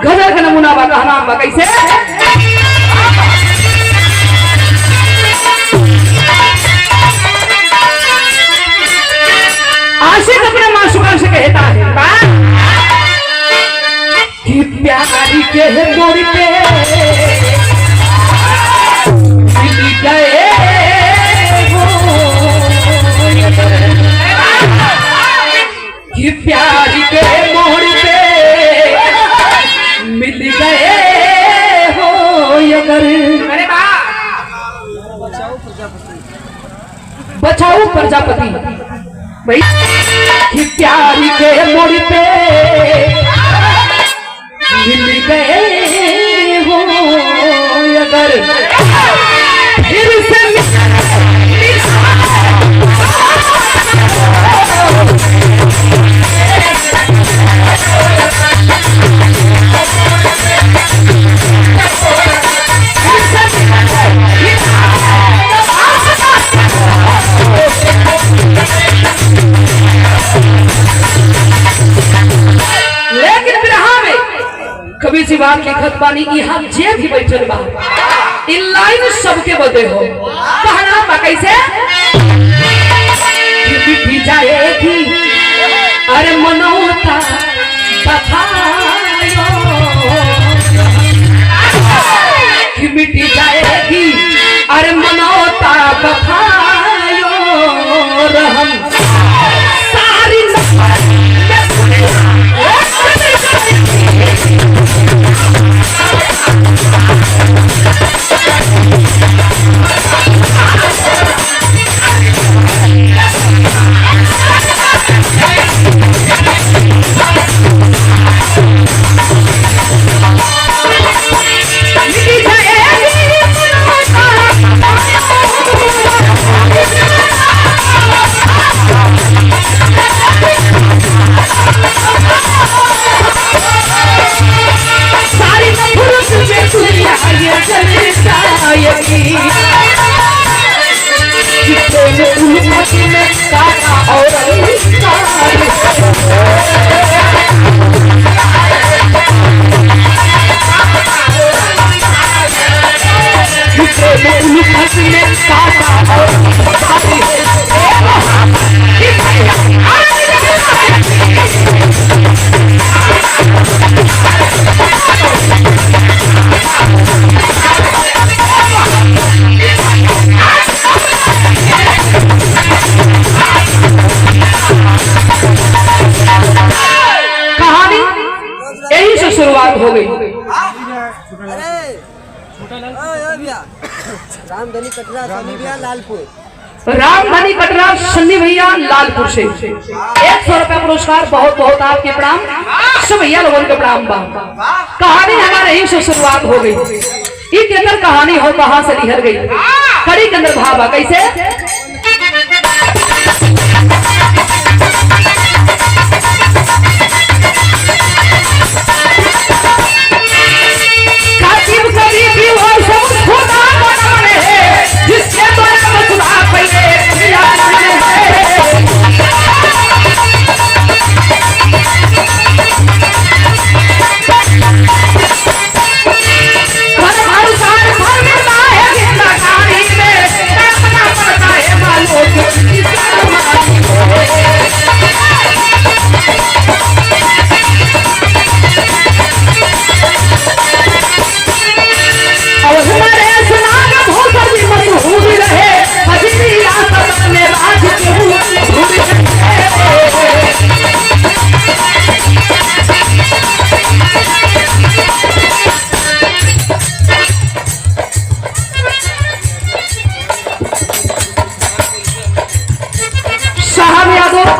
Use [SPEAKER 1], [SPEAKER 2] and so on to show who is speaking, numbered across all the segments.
[SPEAKER 1] गजल का नमूना बा कहना बा कैसे आशिक अपने मासूका से कहता है कि प्यारी के मोड़ पे मिल गए कि प्यारी के मोड़ पे मिल गए हो अगर बचाओ प्रजापति भाई कि प्यारी के मोड़ पे मिल गए हो अगर फिर से कभी सी बात लिखत पानी यहाँ जे भी बैठल बा इन लाइन सबके बदे हो कहना बा कैसे मिटी जाएगी अरे मनौता बधायो कि मिटी जाएगी अरे मनौता बधायो रहम सारी शुरुआत हो गई।
[SPEAKER 2] रामधनी कटरा सन्नी भैया लालपुर,
[SPEAKER 1] रामधनी कटरा सन्नी भैया लालपुर से 100 रुपया पुरस्कार। बहुत बहुत आपके प्रणाम, सब भैया लोगों के प्रणाम। कहानी हमारे यहीं से शुरुआत हो गई। इसके अंदर कहानी हो कहां से निहर गई, कड़ी के अंदर भावा कैसे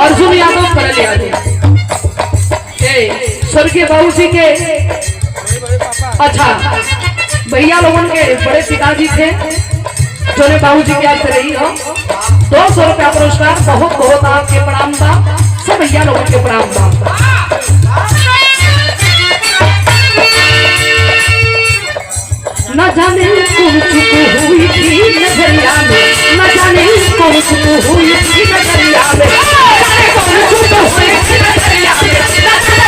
[SPEAKER 1] अर्जुन यादव करल यादव स्वर्गीय बाबू जी के अच्छा भैया लोगों के बड़े पिताजी थे जो ने बाबू जी की याद रही हो। 200 रुपया पुरस्कार। बहुत बहुत आपके प्रणाम था, सब भैया लोगों के प्रणाम था। न जाने कौन चुप हुई थी नजरिया में, न जाने कौन चुप हुई थी नजरिया में, कौन चुप हुई थी नजरिया में,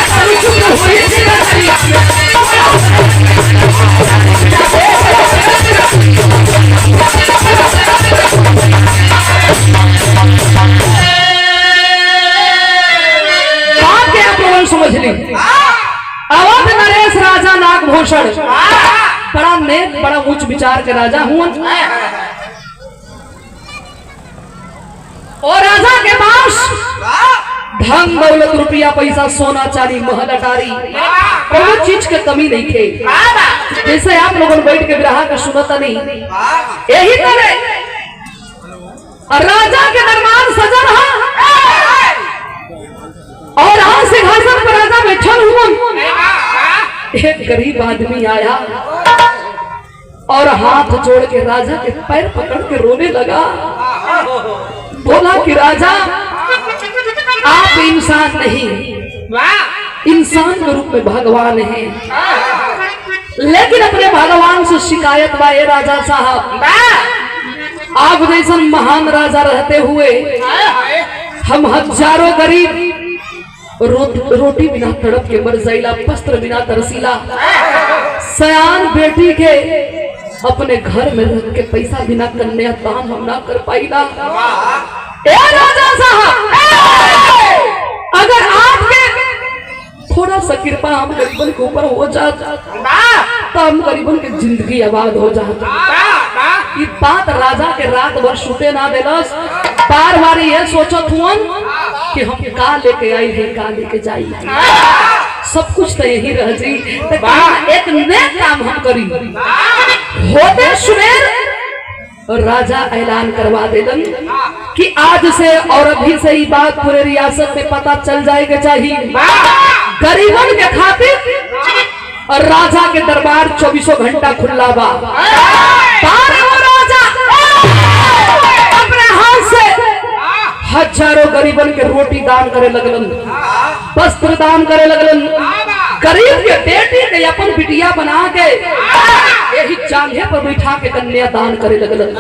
[SPEAKER 1] कौन चुप हुई थी नजरिया में। विभूषण बड़ा नेक बड़ा उच्च विचार के राजा हुआ। और राजा के पास धन दौलत रुपया पैसा सोना चांदी महल अटारी कोई चीज के कमी नहीं थे। जैसे आप लोगों बैठ के विरहा का सुनता नहीं, यही तरह राजा के दरबार सजा रहा और आज सिंहासन पर राजा बैठा हुआ। एक गरीब आदमी आया और हाथ जोड़ के राजा के पैर पकड़ के रोने लगा। बोला कि राजा आप इंसान नहीं, इंसान के रूप में भगवान हैं, लेकिन अपने भगवान से शिकायत बा राजा साहब, आप जैसा महान राजा रहते हुए हम हजारों गरीब रोटी बिना तड़प के मर जाइला, वस्त्र बिना तरसीला, सयान बेटी के अपने घर में रख के पैसा बिना कन्यादान हम ना कर पाइला। ए राजा साहब, अगर आपके थोड़ा सा कृपा हम गरीबन के ऊपर हो जाता तो हम गरीबन की जिंदगी आबाद हो जाता। ये बात राजा के रात भर छूटे ना देलस। बार बार ये सोचत हुआ कि हम का लेके आई है, का लेके जाई, सब कुछ तो यही रह जी, एक नया काम हम करी। होते सुबह राजा ऐलान करवा देलन कि आज से और अभी से ही बात पूरे रियासत में पता चल जाएगा चाहिए, गरीबन के खातिर और राजा के दरबार 24 घंटा खुला बा। राजा अपने हाथ से हजारों गरीबन के रोटी दान करे लगलन, वस्त्र दान करे लगलन, गरीब के बेटी के अपन बिटिया बना के यही चांगे पर बैठा के कन्या दान करे लगलन।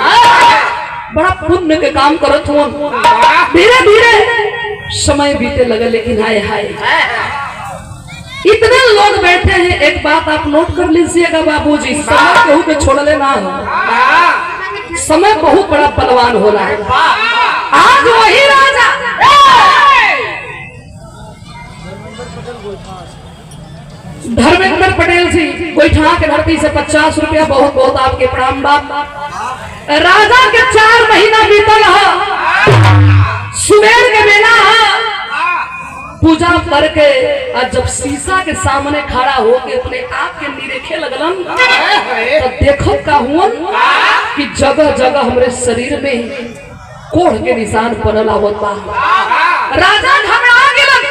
[SPEAKER 1] बड़ा पुण्य के काम करत हुआ। धीरे धीरे समय बीते लगे, लेकिन हाय हाय इतने लोग बैठे हैं। एक बात आप नोट कर लीजिएगा बाबूजी, समय केहू के छोड़ले ना हो, समय बहुत बड़ा बलवान हो रहा है। आज वही राजा धर्मेंद्र पटेल जी गोईठा के धरती से 50 रुपया बहुत बहुत आपके प्रणाम बाप। राजा के 4 महीना बीतल है, सुबह के बेला पूजा करके और जब शीशा के सामने खड़ा होके अपने आप के निरेखे लगलन तो देखो का हुआ कि जगह जगह हमरे शरीर में कोढ़ के निशान बनल आवत बा। राजा घबरा गेलन,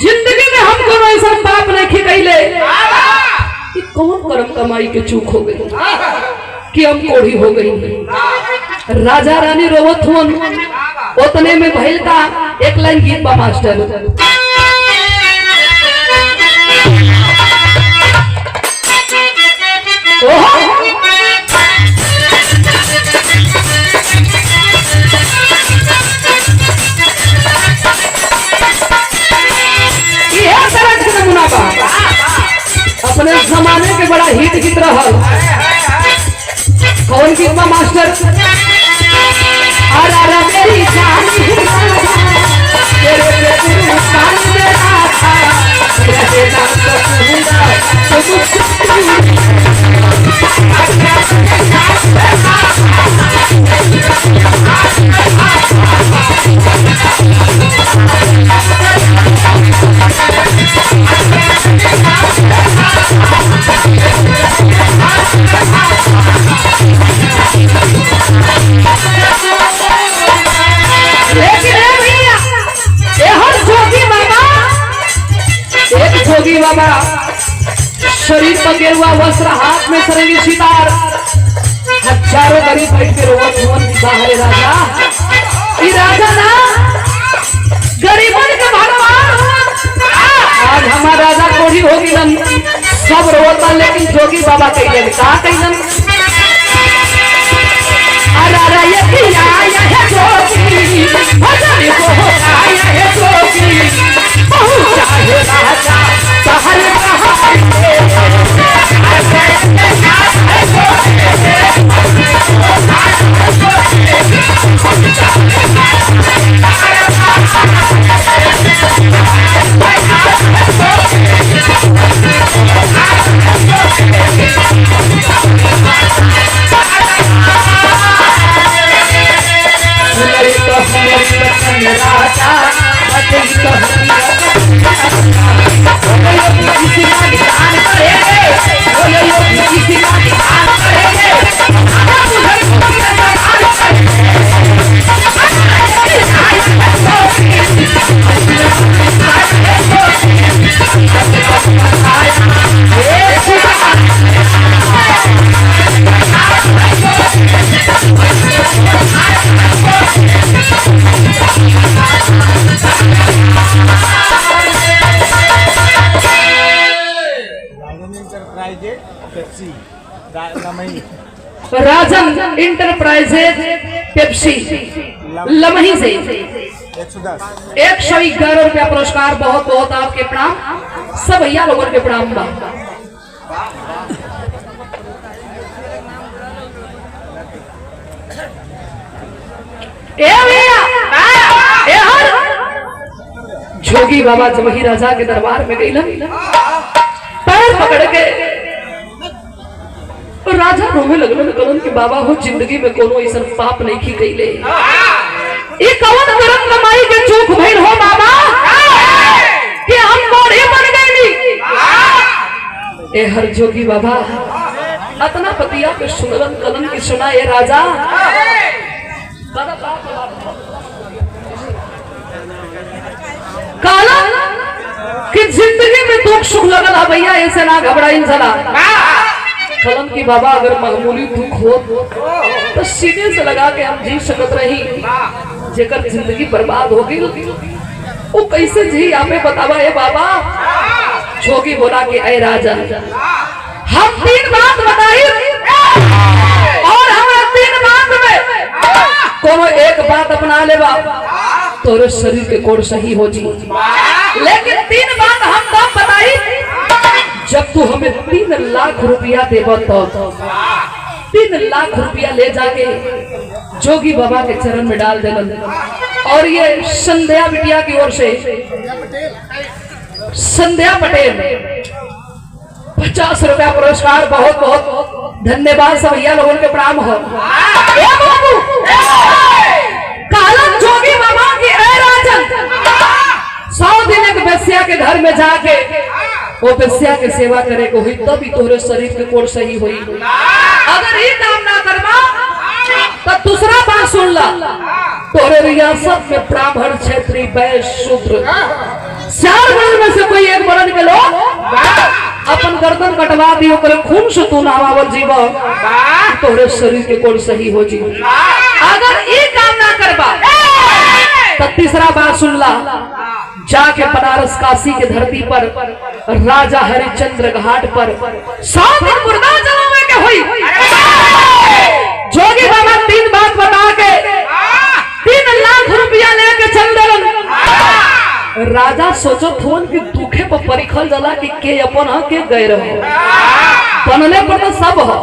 [SPEAKER 1] जिंदगी में हमको ऐसा पाप नहीं कैले, कौन कर्म कमाई के चूक हो गई कि हम कोढ़ी हो गई। राजा रानी रोवत हुन, उतने में भइल का एक लाइन गीत बा मास्टर। नमूना बा अपने जमाने के बड़ा हिट गीत रहल। कौन गीत बा मास्टर? अरे मेरी जान तेरे मुस्कान मेरा था, तेरे नाम का जोगी बाबा शरीर पर गेरुआ वस्त्र, हाथ में सरंगी सितार, हजारों गरीब बैठ के रोवत हुवन बाहरे राजा। ई राजा ना गरीबन के भगवान। आज हमारा राजा कोढ़ी हो गिलन, सब रोवता, लेकिन जोगी बाबा कहिलन का कहिलन? अरे ये पिया ये जोगी भजन को आया है जोगी, बहुत चाहे राजा सहल रहा बात ही किसी का ध्यान करेंगे, किसी का ध्यान करेंगे, राजन इंटरप्राइजेज पेप्सी लमही से 111 रुपया पुरस्कार। बहुत बहुत आपके प्रणाम, सब भैया लोगों के प्रणाम बा। जोगी बाबा जमही राजा के दरबार में गई पैर पकड़ के राजा रोवे लगल कलन के बाबा हो जिंदगी में कोनो ऐसा पाप नहीं की गईले, ये कवन करम कमाई के चूक भइल हो बाबा कि हम बड़े बन गईली। ए हर जोगी बाबा अतना पतिया के सुनलन कलन की सुना ए राजा काला कि जिंदगी में दुख सुख लगल है भैया, ऐसे ना घबराइन सला कलम की बाबा अगर मामूली दुख हो तो सीने से लगा के हम जी सकत रही, जेकर जिंदगी बर्बाद हो गई वो कैसे जी आपे बतावा है बाबा। जोगी बोला कि अय राजा हम 3 बात बताई और हमारे 3 बात में कोनो एक बात अपना लेवा तोरे शरीर के कोड़ सही हो जी, लेकिन 3 बात हम तब बताई जब तू हमें 3 लाख रुपया देवा तो 3 लाख रुपया ले जाके जोगी बाबा के चरण में डाल देना। और ये संध्या बिटिया की ओर से संध्या पटेल 50 रुपया पुरस्कार। बहुत बहुत धन्यवाद सब भैया लोगों के प्रणाम हो। काला जोगी बाबा की राजन 100 दिन एक बेस्या के घर में जाके वो बेस्या के सेवा करे को हुई तभी तोरे शरीर के कोड़ सही हुई। अगर ये काम ना करवा तो दूसरा बात सुन ला, तोरे रियासत में ब्राह्मण क्षेत्रीय वैश्य शूद्र 4 वर्ण में से कोई एक वर्ण के लोग अपन गर्दन कटवा दियो करे खून से तू नामावल जीवा तोरे शरीर के कोड़ सही हो जी। अगर ये काम ना करवा तो तीसरा बात सुन ला, जाके बनारस काशी के धरती पर राजा हरिश्चंद्र घाट पर 100 दिन मुर्दा जलावे के हुई। जोगी बाबा 3 बात बता के 3 लाख रुपया लेके चल दलन। राजा सोचो थोन की दुखे पर परिखल जला कि के अपन ह के गए रहो बनले पर तो सब हो।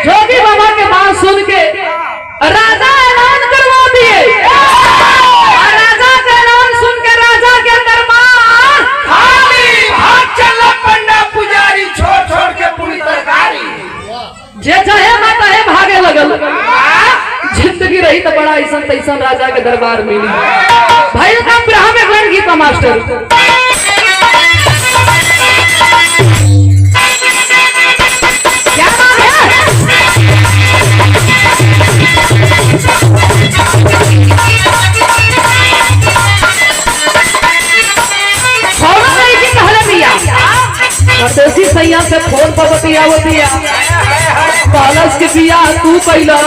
[SPEAKER 1] जोगी बाबा के बात सुन के राजा ऐलान करवा दिए। राजा का ऐलान सुन के राजा के दरबार खाली भाग चला पंडा पुजारी छोड़ छोड़ के पूरी तरकारी जे चाहे माता है भागे लगल। जिंदगी रही तो बड़ा ऐसा तैसा राजा के दरबार मिली। भाई का ब्राह्मण में गण गीता मास्टर क्या बात है। परदेसी सैया से फोन पर बतिया कॉलेज के बिया तू कैला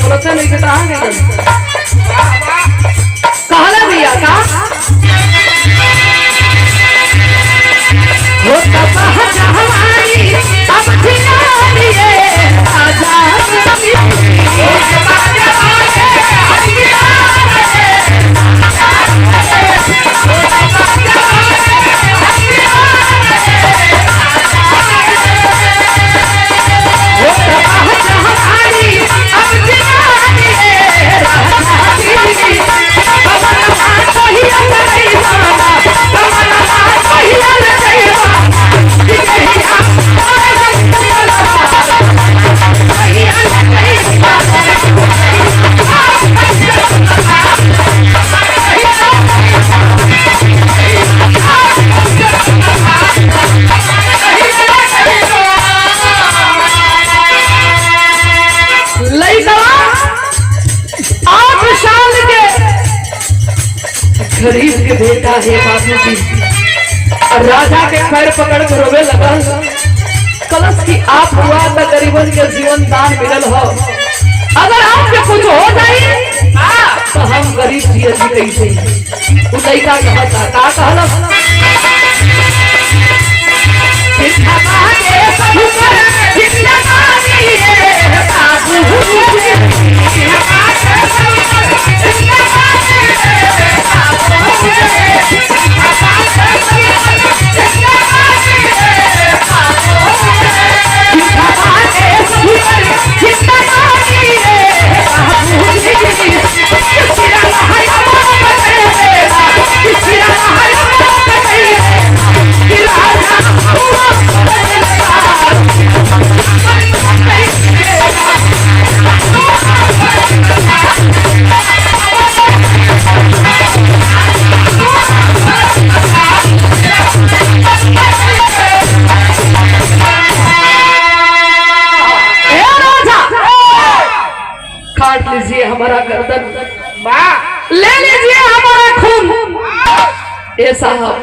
[SPEAKER 1] बोलते नहीं कहाँ गई कहला बिया का गरीब के बेटा है बाबूजी। राजा के पैर पकड़ कर रोवे लगा, कलश की आप हुआ तो गरीबन के जीवन दान मिलल हो, अगर आपके कुछ हो जाए तो हम गरीब जिए जी कैसे। उ लड़का कहता का कहलस, काट लीजिए हमारा गर्दन, ले लीजिए हमारा खून। ए साहब,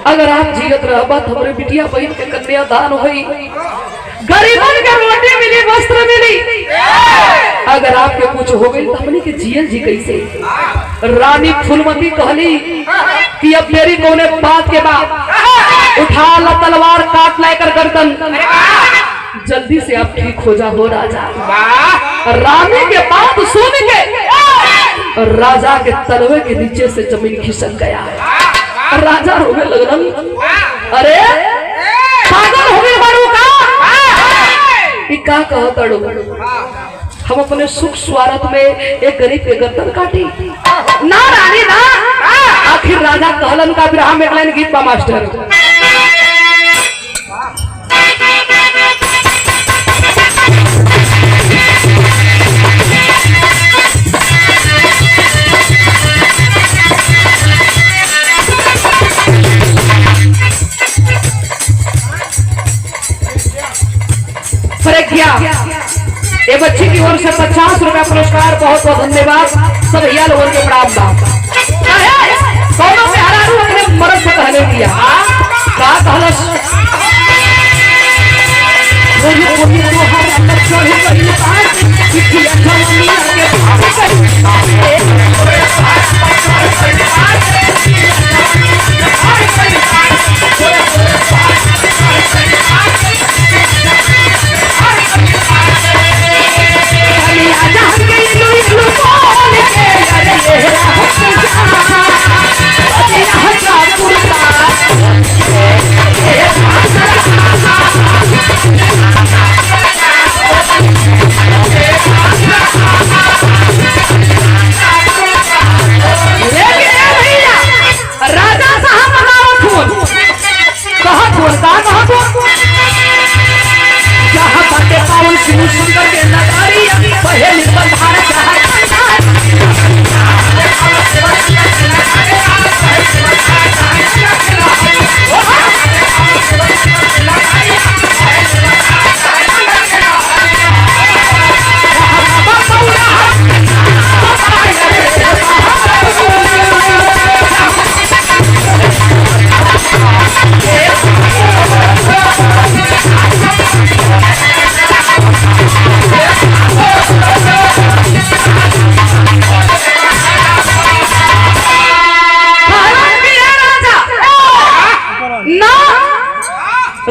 [SPEAKER 1] अगर आप जियत रहबत हमारे बिटिया बहन के कन्यादान हुई, गरीबन के रोटी मिली, वस्त्र मिली। अगर आपके कुछ हो गई तो हमने के जियल जी कैसे। रानी फूलमती कहली कि अब मेरी कोने बात के बाद उठा ला तलवार, काट लेकर गर्दन, जल्दी से आप ठीक हो जा हो राजा। रानी के बात सुन के राजा के तलवे के नीचे से जमीन खिसक गया। राजा रोने लगल, अरे पागल हो गए बारू का, कह तड़ो, हम अपने सुख स्वार्थ में एक गरीब के गर्दन काटी ना रानी ना। आखिर राजा कहलन का विराह में एक गीत बा मास्टर, ये बच्ची की ओर से 50 रुपया पुरस्कार, बहुत बहुत धन्यवाद। सब भैया लोगों के प्रणाम बा। कौनों पे हरारू अपने मर्द से कहने दिया का कहलस,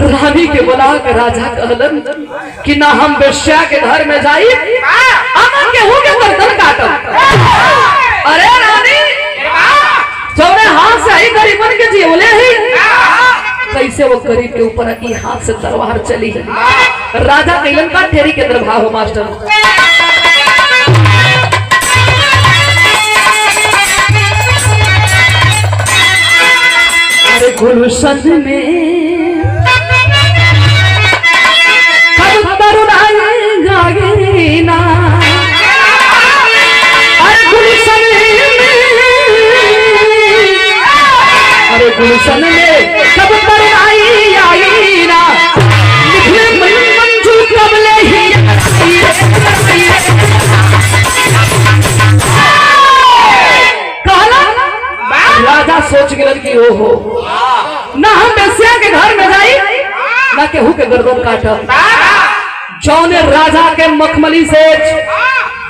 [SPEAKER 1] रानी के बुला के राजा कहलन कि ना हम वेश्या के घर में जाई, अमन के हो के गर्दन काटब। अरे रानी, जौने हाथ से ही गरीबन के जीवले ही, कैसे वो गरीब के ऊपर की हाथ से तलवार चली। राजा कैलन का ठेरी के अंदर भाव मास्टर, अरे गुलशन में गागिना, अरे गुलशन में कब पर आई ना, मंजू कब ले ही कहला कि ओ हो ना हम बेसिया के घर में जाई ना केहू के गर्दन काटब। जौने राजा के मखमली से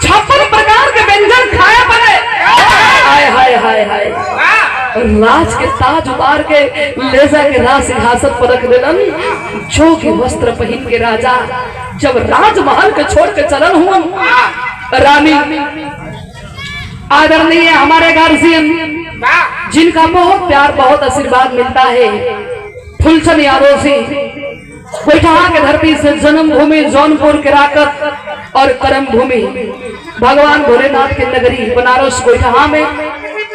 [SPEAKER 1] 56 प्रकार के व्यंजन खाए पड़े। हाय हाय हाय हाय राज के ताज उतार के ले जाके राज सिंहासन पर रख देलन। जो के वस्त्र पहन के राजा जब राजमहल के छोड़ के चलन हुआ, रानी आदरणीय हमारे गार्जियन जिनका बहुत प्यार बहुत आशीर्वाद मिलता है, फुलचंद यादव सिंह गोइठा के धरती से जन्मभूमि जौनपुर के राकत और कर्म भूमि भगवान भोलेनाथ की नगरी बनारस गोइठा में।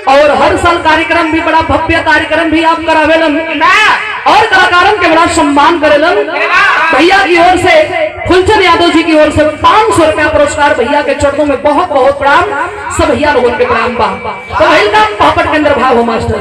[SPEAKER 1] और हर साल कार्यक्रम भी बड़ा भव्य कार्यक्रम भी आप करावेलन और कलाकारों के बड़ा सम्मान करेलन। भैया की ओर से फुलचंद यादव जी की ओर से 500 रुपया पुरस्कार भैया के चरणों में बहुत बहुत प्रणाम। सब भैया लोगों के प्रणाम बा। तो भैया पापड़ के अंदर भाव हो मास्टर।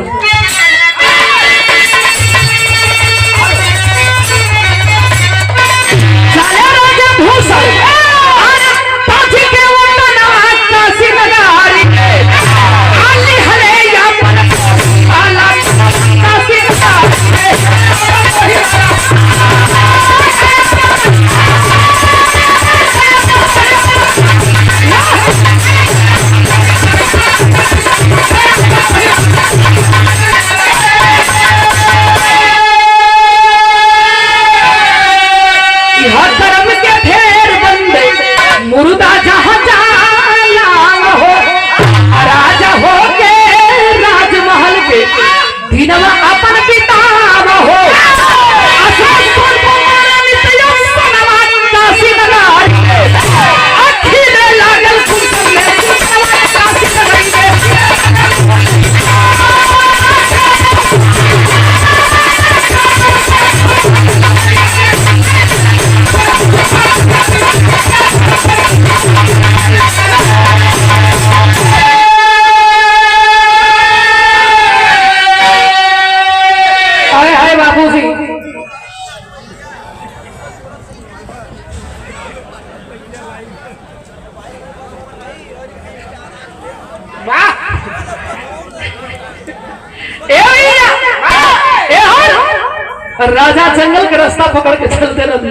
[SPEAKER 1] राजा जंगल के रास्ता पकड़ के चलते रहते।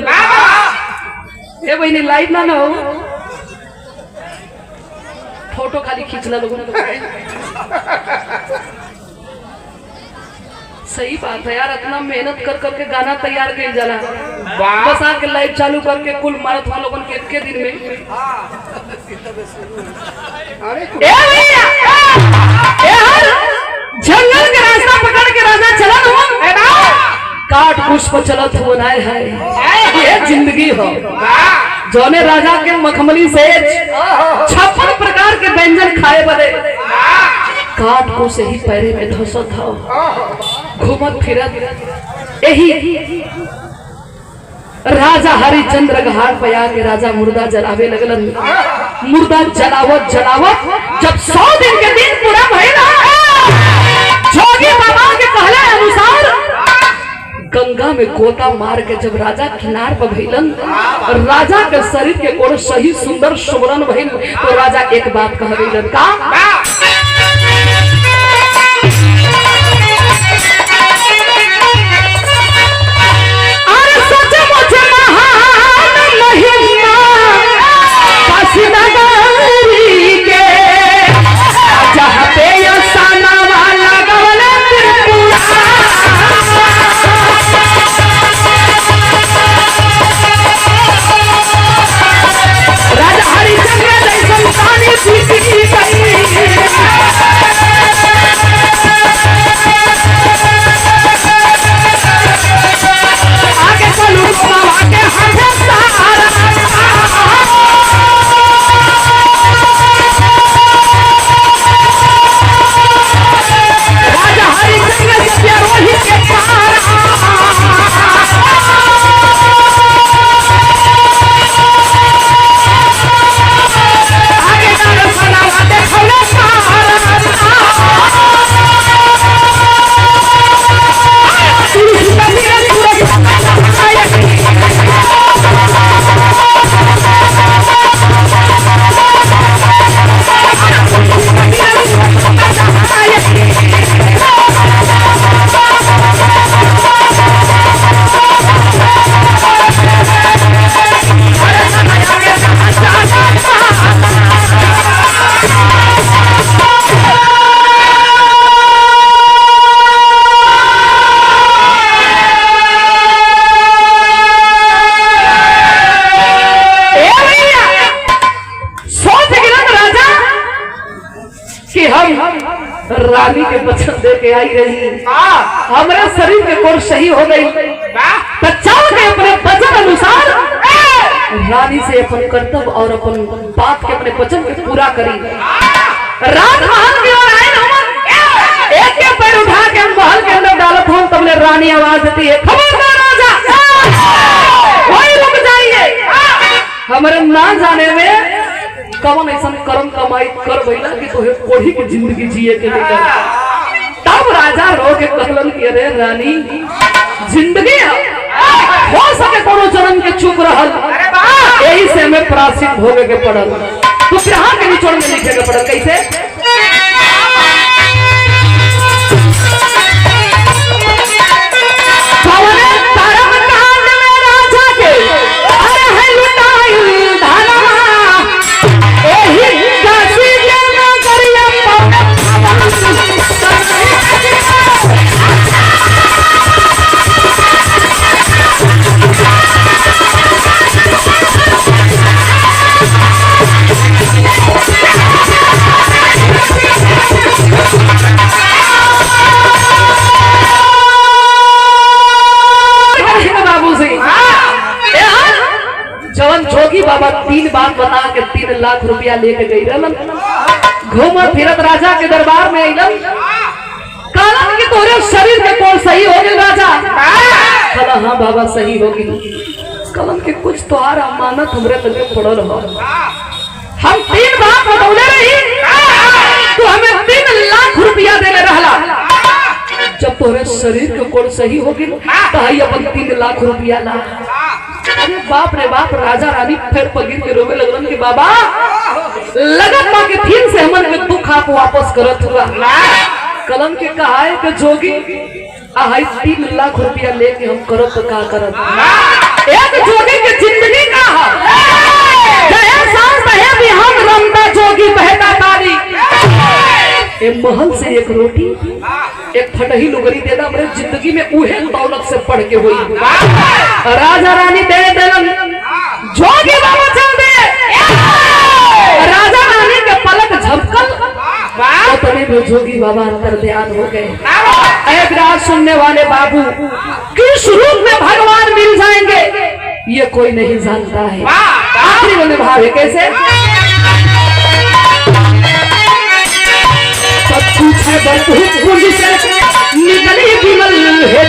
[SPEAKER 1] ए बहनी लाइट ना हो, फोटो खाली खींचना लोगों ने। सही बात है यार, इतना मेहनत कर करके गाना तैयार कर जाला, बस आके लाइट चालू करके कुल मारत वालों लोगों के एक दिन में। जंगल के रास्ता पकड़ के राजा चला हुआ काट पुष्प चलत हो बनाए है। ये जिंदगी हो जौने राजा के मखमली से 56 प्रकार के व्यंजन खाए बने। काट को से ही पैरे में धसत हो घूमत फिरत यही राजा हरिचंद्र घाट पे आके राजा मुर्दा जलावे लगलन। मुर्दा जलावत जलावत जब 100 दिन के दिन पूरा भइला, जोगी बाबा के कहले अनुसार गंगा में गोता मार के जब राजा किनार पर भइलन, राजा के शरीर के कोड़ सही सुंदर सुमरन भइल। तो राजा एक बात कह गइलन का राजा हरिचंद्र जैसन कि हम रानी के वचन दे के आई रही, हमारे शरीर के कोर सही हो गई, तो चल के अपने वचन अनुसार रानी से अपन कर्तव्य और अपन बात के अपने वचन के पूरा करी। राजमहल की ओर आए ना, एक एक पैर उठा के महल के अंदर डालत हूँ, तुमने रानी आवाज देती है, खबरदार राजा, वही रुक जाइए। हमारे ना जाने में कौन ऐसा कर्म कमाई कर बैला कि तोहे कोढ़ी की जिंदगी जिए के नहीं कर। तब राजा रो के कहलन कि अरे रानी, जिंदगी हो सके कोनो जन्म के चुप रहल, यही से हमें प्रायश्चित भोगे के पड़ल। तो ग्रह के निचोड़ में लिखे के पड़ल। कैसे? जोगी बाबा 3 बात बता के 3 लाख रुपया लेके गई रहलन। घूमत फिरत राजा के दरबार में अइलन, कहलन कि तोरे शरीर के कोण सही हो गई राजा? कहला हाँ बाबा सही हो गई। कहलन कि कुछ तोहार अमानत हमरे लगे पड़ल हो, हम 3 बात बतौले रही, तो हमें 3 लाख रुपया देले रहला। जब तोरे शरीर के कोण सही हो गई तो हई अपन 3 लाख रुपया ला। अरे बाप रे बाप, राजा रानी फिर पगिर के रोवे लगलन कि बाबा लगत बा के फिर से हमन के दुख आप वापस करत हुआ। कलम के कहा है कि जोगी आई 3 लाख रुपया लेके हम करत तो का करत। एक जोगी की जिंदगी का भी हम रमता जोगी बहता तारी। एक महल से एक रोटी एक फटही लुगरी देना मेरे जिंदगी में उहे दौलत से पढ़ के हुई। राजा रानी दे देलन, जोगी बाबा चल दे। राजा रानी के पलक झपकल, तो तभी में जोगी बाबा अंतर ध्यान हो गए। एक रात सुनने वाले बाबू, किस रूप में भगवान मिल जाएंगे ये कोई नहीं जानता है। आखिरी में भाव है कैसे? सब कुछ है बरतूत कुंज से निकली विमल है